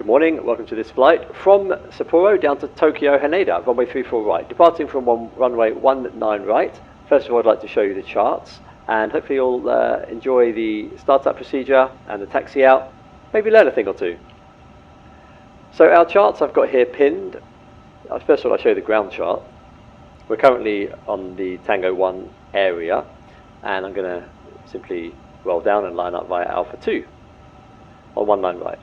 morning, welcome to this flight from Sapporo down to Tokyo Haneda, runway 34 right, departing from runway 19 right. First of all, I'd like to show you the charts, and hopefully you'll enjoy the startup procedure and the taxi out, maybe learn a thing or two. So our charts I've got here pinned. First of all, I'll show you the ground chart. We're currently on the Tango 1 area, and I'm going to simply roll down and line up via Alpha 2 on 19 right.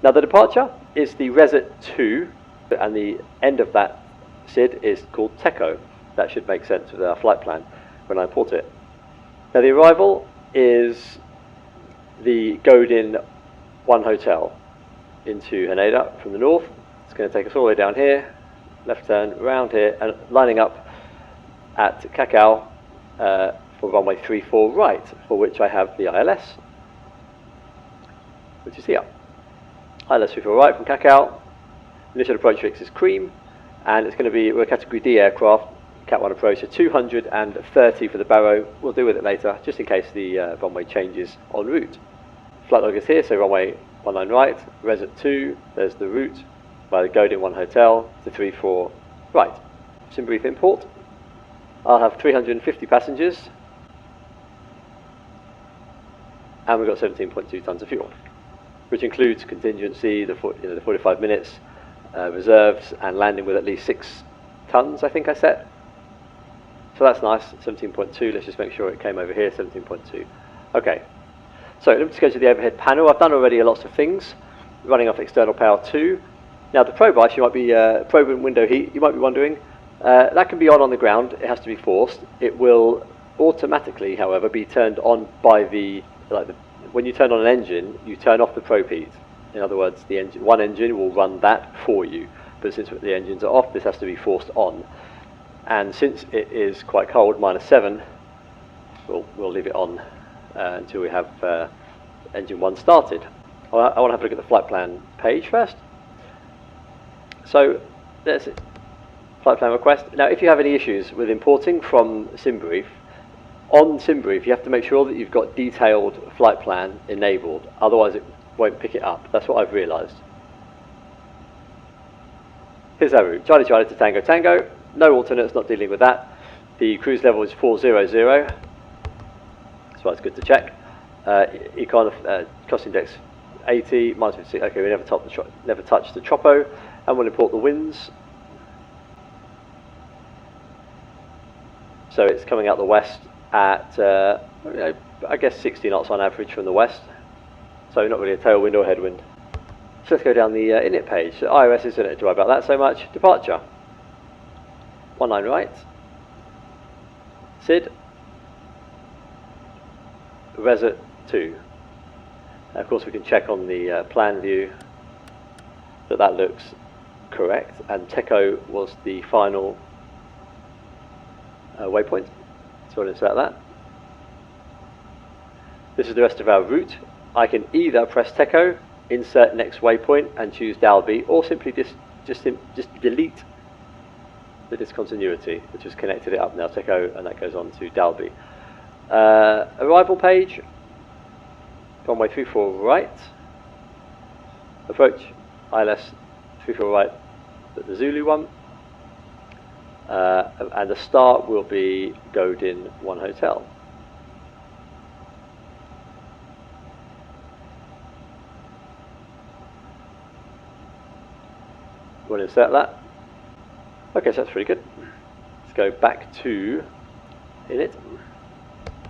Now the departure is the Reset 2, and the end of that SID is called TECO. That should make sense with our flight plan when I import it. Now the arrival is the Godin 1 hotel into Haneda from the north. It's going to take us all the way down here, left turn, round here, and lining up at Kakao for runway 34 right, for which I have the ILS, which is here. ILS 34 right from Kakao. Initial approach fix is cream, and it's going to be, we're a category D aircraft, Cat 1 approach, so 230 for the Barrow. We'll deal with it later, just in case the runway changes en route. Flight log is here, so runway 19 right, Reset 2, there's the route by the Godin 1 hotel to 34 right. Sim brief import. I'll have 350 passengers, and we've got 17.2 tons of fuel, which includes contingency, the 45 minutes, reserves, and landing with at least 6 tons, I think I set. So that's nice, 17.2, let's just make sure it came over here, 17.2. Okay, so let me just go to the overhead panel. I've done already lots of things, running off external power 2. Now the probe ice, you might be, probe and window heat, you might be wondering, that can be on the ground, it has to be forced. It will automatically, however, be turned on by when you turn on an engine, you turn off the probe heat. In other words, the engine, one engine will run that for you. But since the engines are off, this has to be forced on. And since it is quite cold, -7, we'll leave it on until we have engine 1 started. I want to have a look at the flight plan page first. So there's it. Flight plan request. Now, if you have any issues with importing from SimBrief, on SimBrief, you have to make sure that you've got detailed flight plan enabled, otherwise it won't pick it up. That's what I've realized. Here's our route. Charlie Charlie to Tango Tango. No alternates, not dealing with that. The cruise level is 400. So it's good to check. Econ cost index 80, -56. Okay, we never touch the Chopo, and we'll import the winds. So it's coming out the west at, I guess 60 knots on average from the west. So not really a tailwind or headwind. So let's go down the init page. So iOS isn't it to worry about that so much. Departure. 19 right. SID. Reset 2. Now, of course we can check on the plan view that looks correct, and TECO was the final waypoint. So we'll insert that. This is the rest of our route. I can either press TECO, insert next waypoint, and choose Dalby, or simply just delete the discontinuity, which has connected it up now, TECO, and that goes on to Dalby. Arrival page, runway 34 right, approach, ILS 34 right, the Zulu one, and the start will be Godin 1 hotel. You want to insert that? Okay, so that's pretty good. Let's go back to init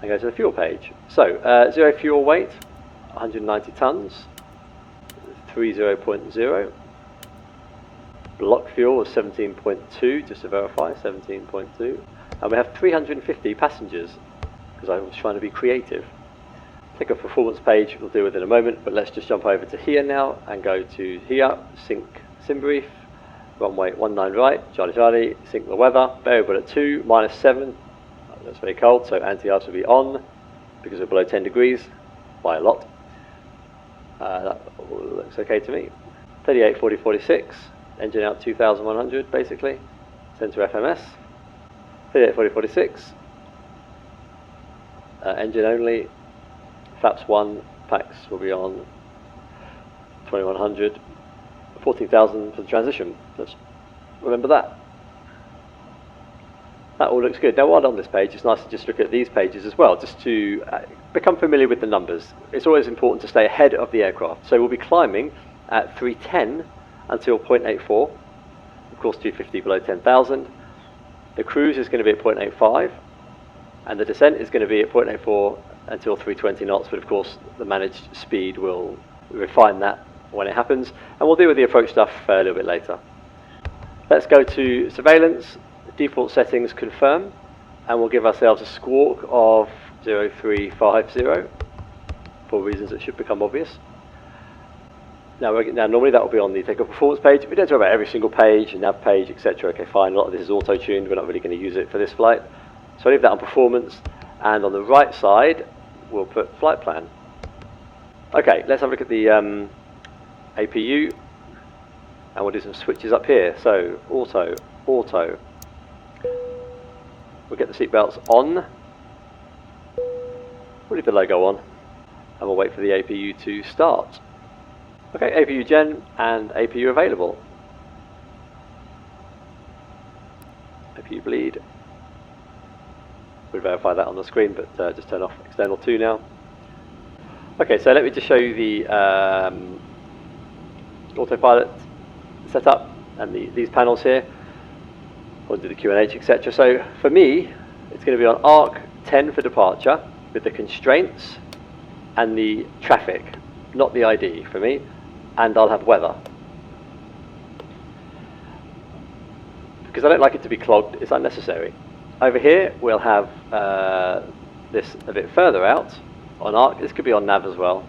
and go to the fuel page. So, zero fuel weight, 190 tons, 30.0. Block fuel was 17.2, just to verify, 17.2. And we have 350 passengers, because I was trying to be creative. Take a performance page, we'll deal with it in a moment, but let's just jump over to here now and go to here, sync SimBrief, runway 19 right, Charlie Charlie, sync the weather, variable at 2, -7, that's very cold, so anti-ice will be on, because we're below 10 degrees, by a lot. That looks okay to me. 38, 40, 46, engine out 2100 basically, center FMS. 38, 40, 46, engine only, flaps 1, packs will be on 2100, 14,000 for the transition. Let's remember that. That all looks good. Now while on this page, it's nice to just look at these pages as well, just to become familiar with the numbers. It's always important to stay ahead of the aircraft. So we'll be climbing at 310 until 0.84. Of course 250 below 10,000. The cruise is going to be at 0.85. And the descent is going to be at 0.84 until 320 knots. But of course the managed speed will refine that when it happens. And we'll deal with the approach stuff a little bit later. Let's go to surveillance. Default settings confirm, and we'll give ourselves a squawk of 0350 for reasons that should become obvious. Now normally that will be on the takeoff performance page. We don't talk about every single page, nav page, etc. Okay, fine. A lot of this is auto-tuned. We're not really going to use it for this flight, so I'll leave that on performance. And on the right side, we'll put flight plan. Okay, let's have a look at the APU, and we'll do some switches up here. So auto. We'll get the seatbelts on, we'll leave the logo on, and we'll wait for the APU to start. Okay, APU gen and APU available. APU bleed. We'll verify that on the screen, but just turn off external 2 now. Okay, so let me just show you the autopilot setup and these panels here. We'll do the QNH, etc. So for me, it's going to be on arc 10 for departure with the constraints and the traffic, not the ID for me, and I'll have weather. Because I don't like it to be clogged, it's unnecessary. Over here, we'll have this a bit further out on arc. This could be on nav as well.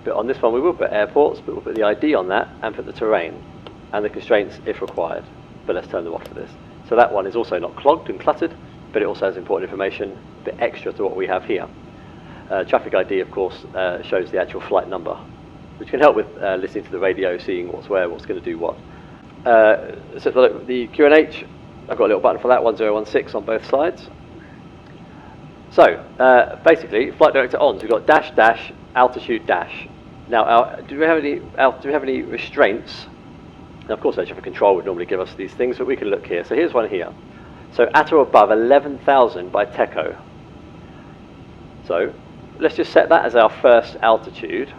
But on this one, we will put airports, but we'll put the ID on that and put the terrain and the constraints if required. But let's turn them off for this. So that one is also not clogged and cluttered, but it also has important information, a bit extra to what we have here. Traffic ID, of course, shows the actual flight number, which can help with listening to the radio, seeing what's where, what's going to do what. So for the QNH, I've got a little button for that, 1016 on both sides. So basically, flight director on. So we've got dash, dash, altitude, dash. Now, do we have any restraints? Now, of course, air traffic control would normally give us these things, but we can look here. So here's one here. So at or above 11,000 by TECO. So let's just set that as our first altitude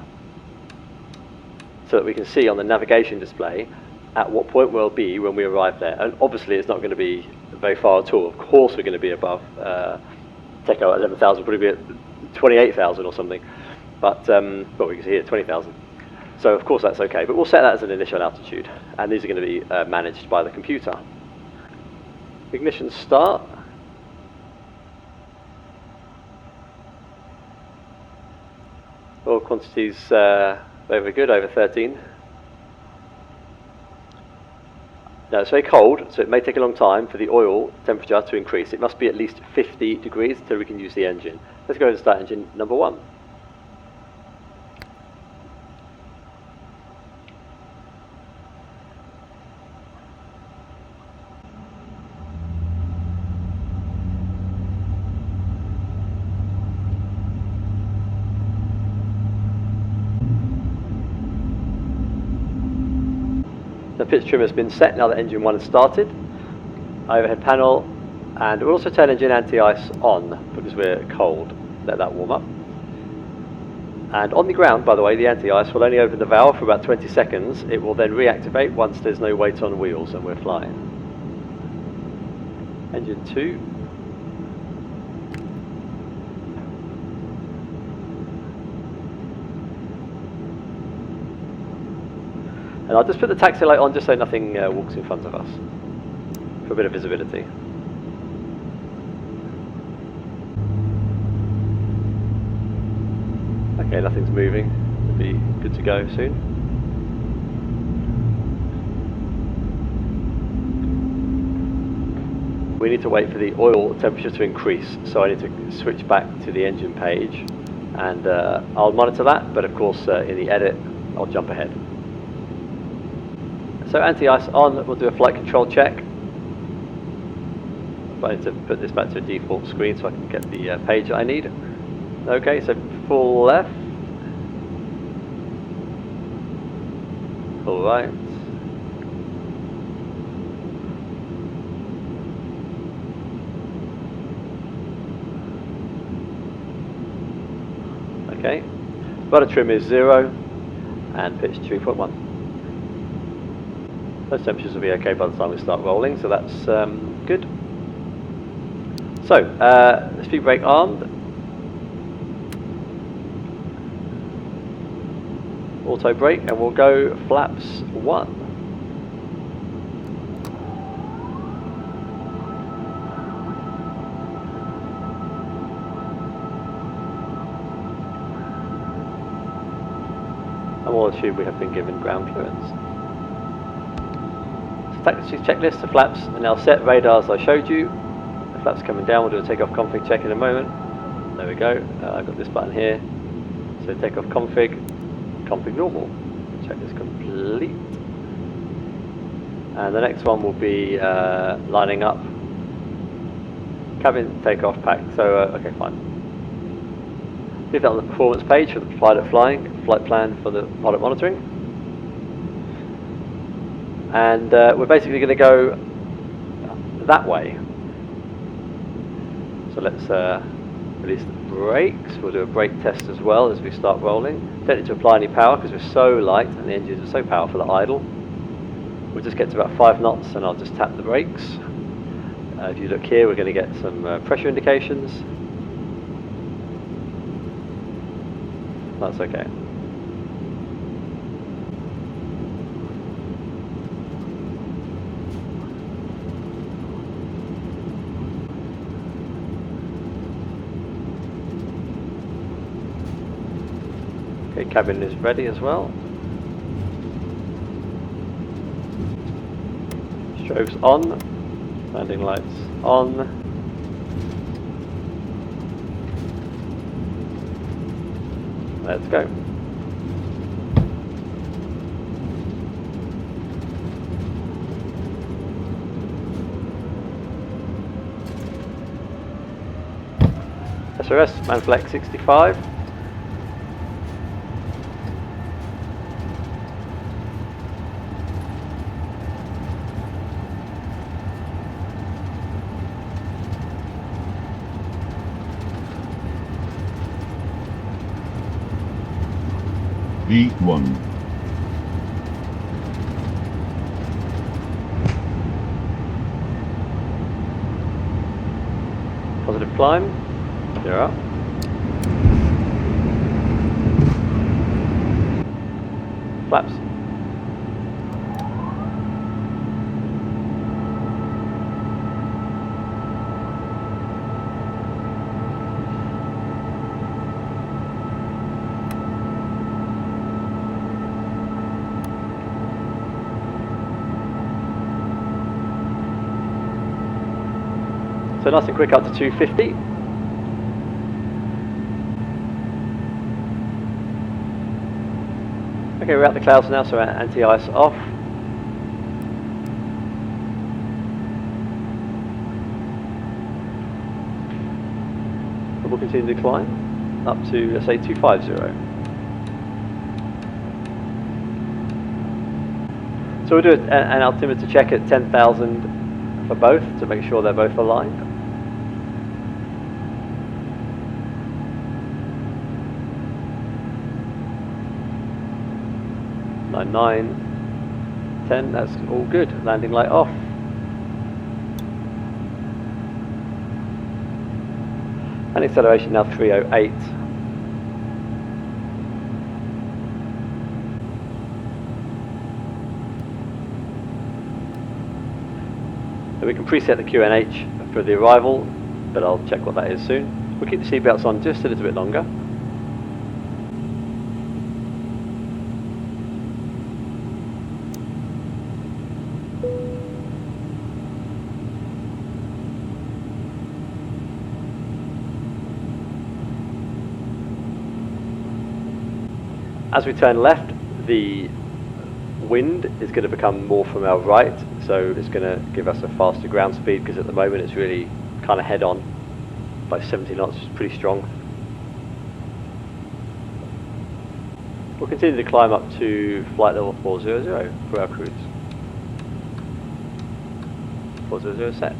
so that we can see on the navigation display at what point we'll be when we arrive there. And obviously, it's not going to be very far at all. Of course, we're going to be above TECO at 11,000, probably be at 28,000 or something. But well, we can see here 20,000. So of course that's okay, but we'll set that as an initial altitude, and these are going to be managed by the computer. Ignition start. Oil quantities very good, over 13. Now it's very cold, so it may take a long time for the oil temperature to increase. It must be at least 50 degrees until we can use the engine. Let's go ahead and start engine number 1. The pitch trim has been set now that engine 1 has started. Overhead panel, and we'll also turn engine anti-ice on because we're cold. Let that warm up. And on the ground, by the way, the anti-ice will only open the valve for about 20 seconds. It will then reactivate once there's no weight on wheels and we're flying. Engine 2. And I'll just put the taxi light on just so nothing walks in front of us, for a bit of visibility. Okay, nothing's moving. It'll be good to go soon. We need to wait for the oil temperature to increase, so I need to switch back to the engine page, and I'll monitor that, but of course in the edit I'll jump ahead. So anti-ice on, we'll do a flight control check. But I need to put this back to a default screen so I can get the page that I need. Okay, so full left. All right. Okay. Rudder trim is 0 and pitch 3.1. Those temperatures will be okay by the time we start rolling, so that's good. So, speed brake armed. Auto brake, and we'll go flaps 1. And we'll assume we have been given ground clearance. So taxi checklist, the flaps are now set, radars I showed you. The flaps coming down, we'll do a takeoff config check in a moment. There we go, I've got this button here. So takeoff config, config normal. Check is complete. And the next one will be lining up. Cabin takeoff pack, so okay, fine. Leave that on the performance page for the pilot flying, flight plan for the pilot monitoring. And we're basically going to go that way. So let's release the brakes. We'll do a brake test as well as we start rolling. Don't need to apply any power because we're so light and the engines are so powerful at idle. We'll just get to about 5 knots and I'll just tap the brakes. If you look here, we're going to get some pressure indications. That's okay. Okay, cabin is ready as well. Strobes on, landing lights on. Let's go. SRS, Manflex 65. V1. Positive climb. You're up. Flaps. So nice and quick up to 250. Okay, we're at the clouds now, so anti-ice off. And we'll continue to climb up to, let's say, 250. So we'll do an altimeter check at 10,000 for both to make sure they're both aligned. 9, 10, that's all good. Landing light off. And acceleration now 308. So we can preset the QNH for the arrival, but I'll check what that is soon. We'll keep the seatbelts on just a little bit longer. As we turn left, the wind is going to become more from our right, so it's going to give us a faster ground speed, because at the moment it's really kind of head on by 70 knots, which is pretty strong. We'll continue to climb up to flight level 400 for our cruise. 400 set.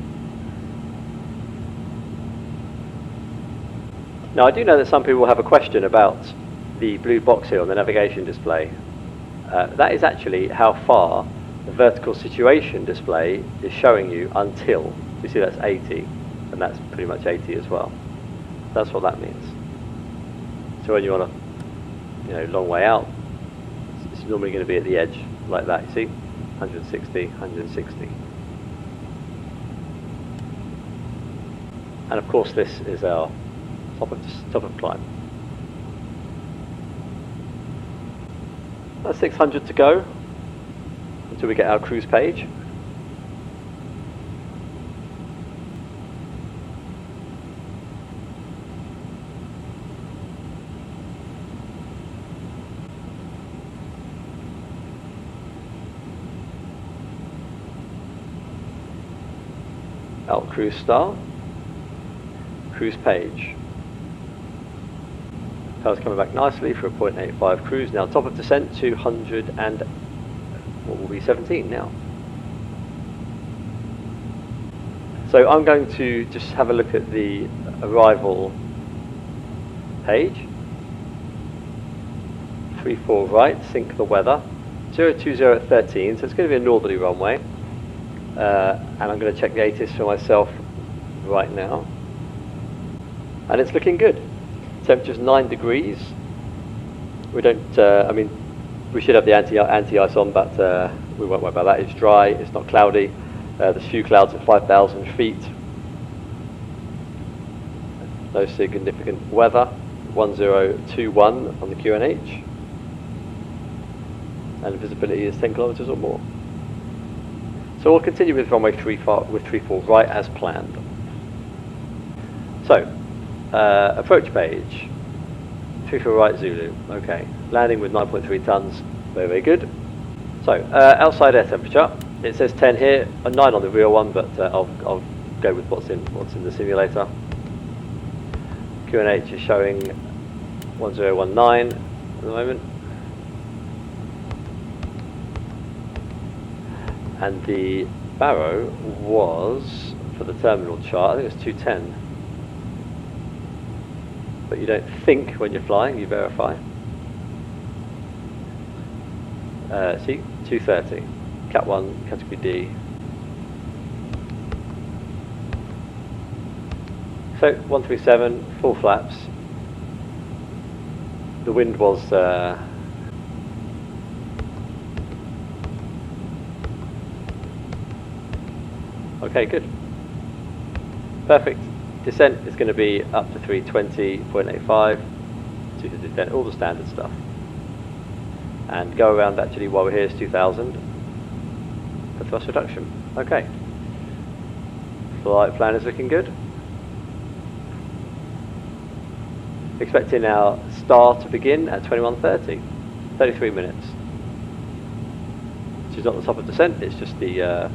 Now I do know that some people have a question about the blue box here on the navigation display. That is actually how far the vertical situation display is showing you until, you see that's 80, and that's pretty much 80 as well. That's what that means. So when you're on a long way out, it's normally going to be at the edge like that, you see? 160, 160. And of course this is our top of climb. That's 600 to go until we get our cruise page. Alt cruise star, cruise page. Car's coming back nicely for a 0.85 cruise. Now top of descent to 100 and what will be 17 now. So I'm going to just have a look at the arrival page. 34 right, sync the weather. 020 at 13, so it's going to be a northerly runway. And I'm going to check the ATIS for myself right now. And it's looking good. Temperature's 9 degrees. We don't, we should have the anti-ice on, but we won't worry about that. It's dry, it's not cloudy. There's few clouds at 5,000 feet. No significant weather. 1021 on the QNH. And visibility is 10 kilometers or more. So we'll continue with runway 34 right as planned. So, approach page, 34 right Zulu, okay. Landing with 9.3 tons, very, very good. So, outside air temperature, it says 10 here, a 9 on the real one, but I'll go with what's in the simulator. QNH is showing 1019 at the moment. And the barrow was, for the terminal chart, I think it's 210. But you don't think when you're flying, you verify. See, 230. Cat 1, category D. So, 137, full flaps. The wind was okay, good. Perfect. Descent is going to be up to 320.85, 210, all the standard stuff. And go around actually while we're here is 2000 for thrust reduction. Okay. Flight plan is looking good. Expecting our star to begin at 21:30, 33 minutes. Which is not the top of descent, it's just the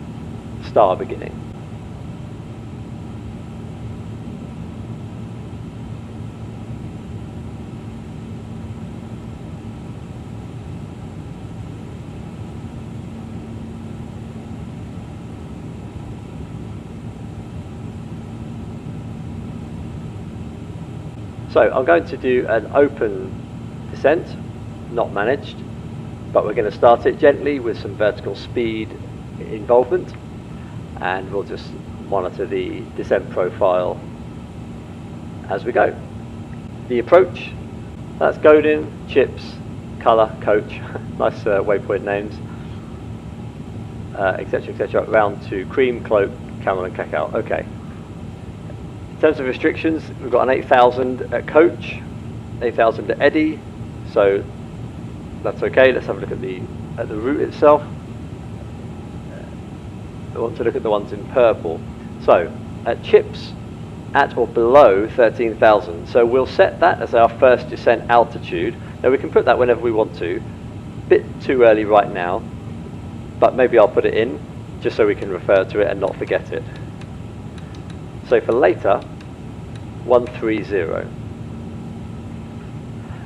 star beginning. So I'm going to do an open descent, not managed, but we're going to start it gently with some vertical speed involvement, and we'll just monitor the descent profile as we go. The approach, that's Godin, Chips, Colour, Coach, nice waypoint names, etc, etc, round to Cream, Cloak, Camel and Cacao. Okay. In terms of restrictions, we've got an 8,000 at Coach, 8,000 at Eddy, so that's okay. Let's have a look at the route itself. I want to look at the ones in purple. So at Chips, at or below 13,000. So we'll set that as our first descent altitude. Now we can put that whenever we want to. Bit too early right now, but maybe I'll put it in just so we can refer to it and not forget it. So for later, 130.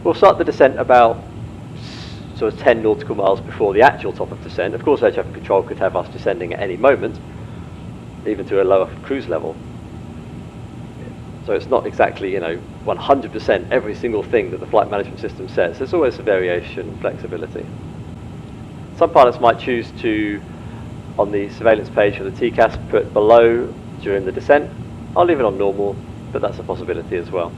We'll start the descent about sort of 10 nautical miles before the actual top of descent. Of course, air traffic control could have us descending at any moment, even to a lower cruise level. So it's not exactly, 100% every single thing that the flight management system says. There's always a variation, flexibility. Some pilots might choose to, on the surveillance page for the TCAS, put below during the descent. I'll leave it on normal, but that's a possibility as well.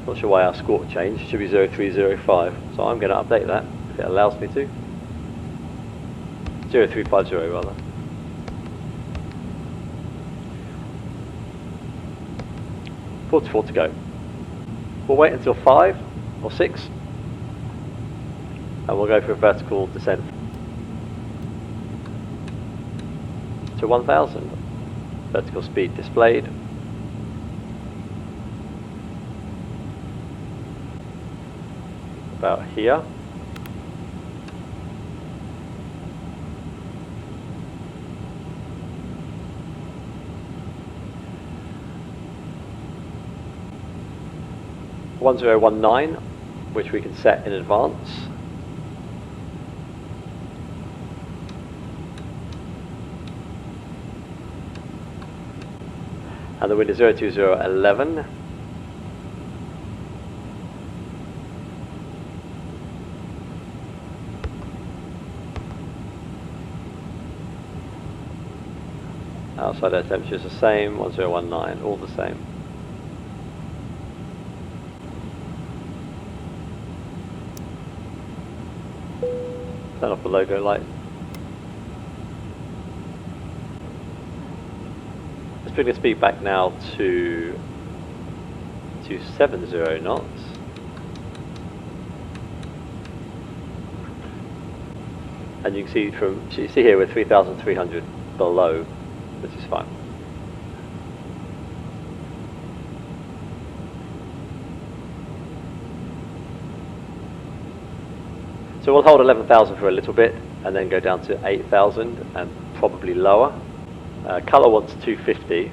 Not sure why our score changed. It should be 0305, so I'm going to update that if it allows me to. 0350 rather. .44 to go. We'll wait until 5 or 6 and we'll go for a vertical descent to 1000. Vertical speed displayed. About here. .1019, which we can set in advance. And the wind is 02011. Outside air temperature is the same, 1019, all the same. Turn off the logo light. Let's bring the speed back now to 270 knots. And you can see here we're 3,300 below, which is fine. So we'll hold 11,000 for a little bit and then go down to 8,000 and probably lower. Colour wants 250,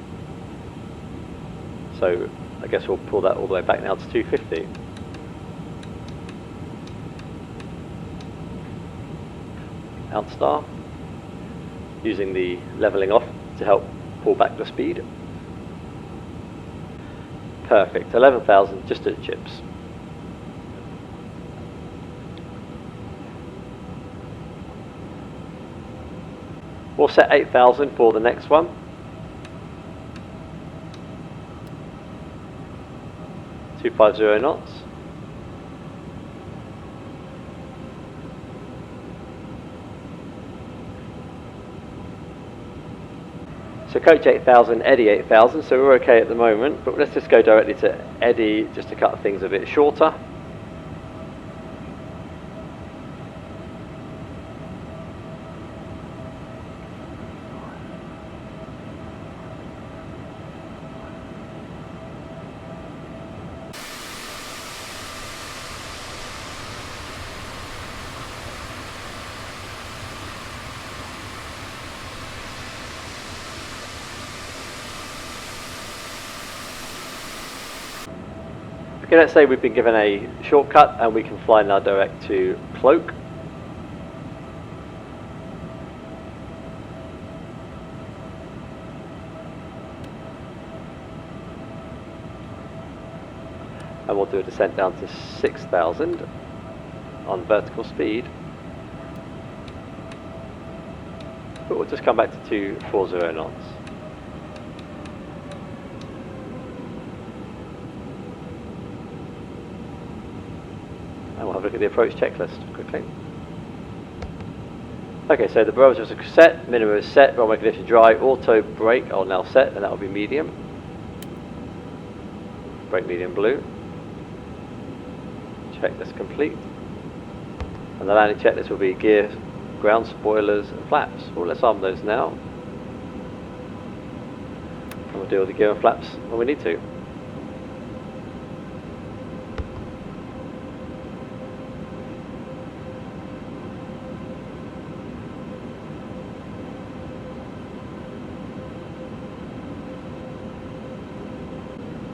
so I guess we'll pull that all the way back now to 250. Outstar, using the levelling off to help pull back the speed. Perfect, 11,000 just at chips. We'll set 8,000 for the next one. .250 knots. So coach 8,000, eddy 8,000, so we're okay at the moment, but let's just go directly to eddy just to cut things a bit shorter. Okay, let's say we've been given a shortcut and we can fly now direct to Cloak. And we'll do a descent down to 6,000 on vertical speed. But we'll just come back to 240 knots. And we'll have a look at the approach checklist quickly. Okay, so the barometers are set, minimum is set, runway condition dry, auto brake I'll now set, and that will be medium. Brake medium blue. Checklist complete. And the landing checklist will be gear, ground spoilers, and flaps. Well, let's arm those now. And we'll deal with the gear and flaps when we need to.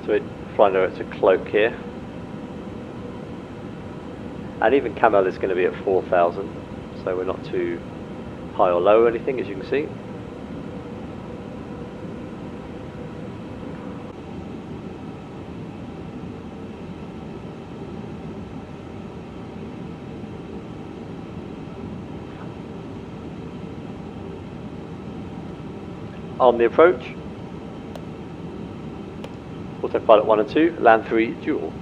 So we're flying over to Cloak here. And even Camel is going to be at 4,000, so we're not too high or low or anything, as you can see. On the approach, autopilot 1 and 2, land 3 dual.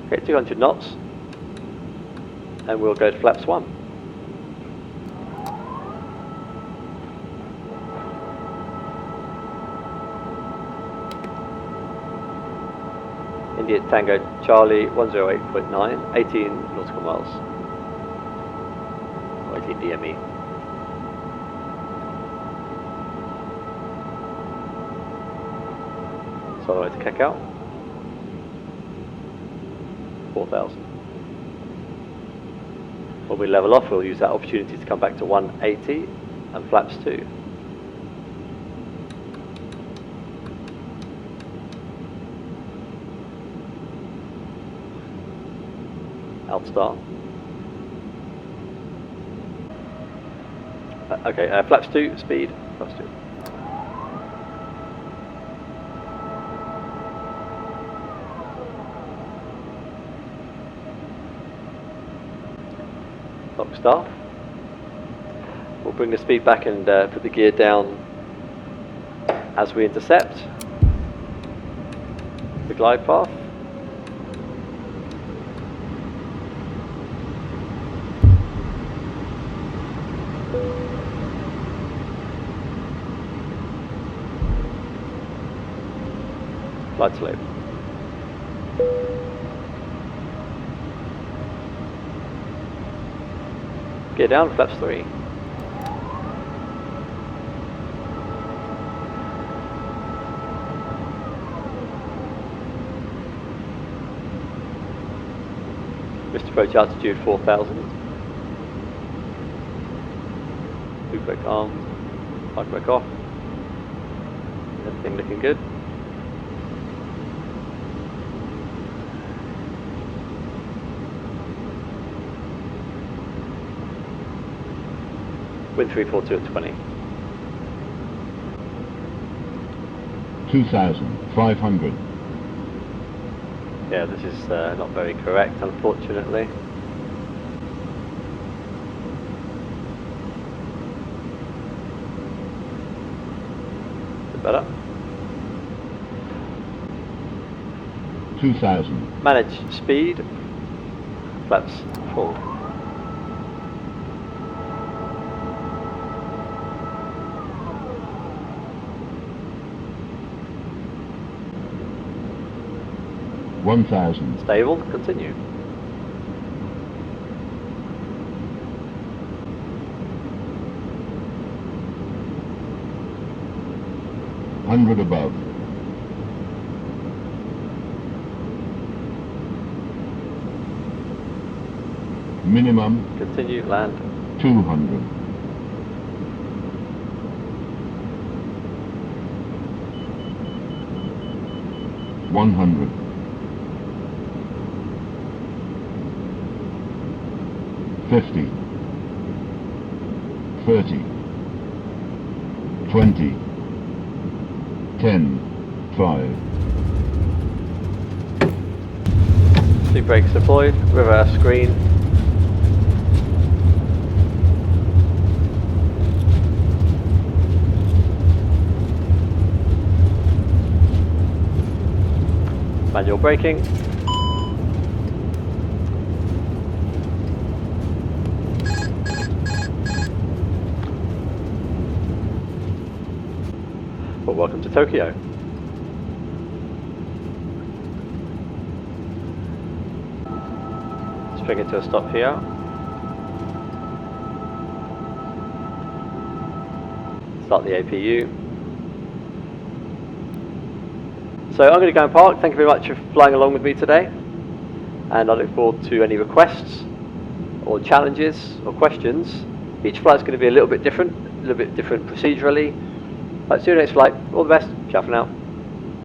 Okay, 200 knots, and we'll go to flaps 1. India Tango Charlie 108.9, 18 nautical miles. 18 DME. So on the way to Cacao. 4,000. When we level off, we'll use that opportunity to come back to 180 and flaps 2. Alt star. Okay, flaps 2, speed, flaps 2. Lock start. We'll bring the speed back and put the gear down as we intercept the glide path. Flight slope. Gear down, flaps 3. Missed approach altitude 4,000. Loop brake armed, park brake off. Everything looking good. Wind 342 at 20. 2,500. Yeah, this is not very correct, unfortunately. Bit better. 2,000. Manage speed. Flaps 4. $1,000. Stable, continue. $100 above. Minimum. Continue, land. 200. $100. 50, 30, 20, 10, 5. Speed brakes deployed, reverse screen. Manual braking. Well, welcome to Tokyo. Let's bring it to a stop here. Start the APU. So I'm going to go and park. Thank you very much for flying along with me today. And I look forward to any requests or challenges or questions. Each flight's going to be a little bit different procedurally. See you next flight. All the best. Ciao for now.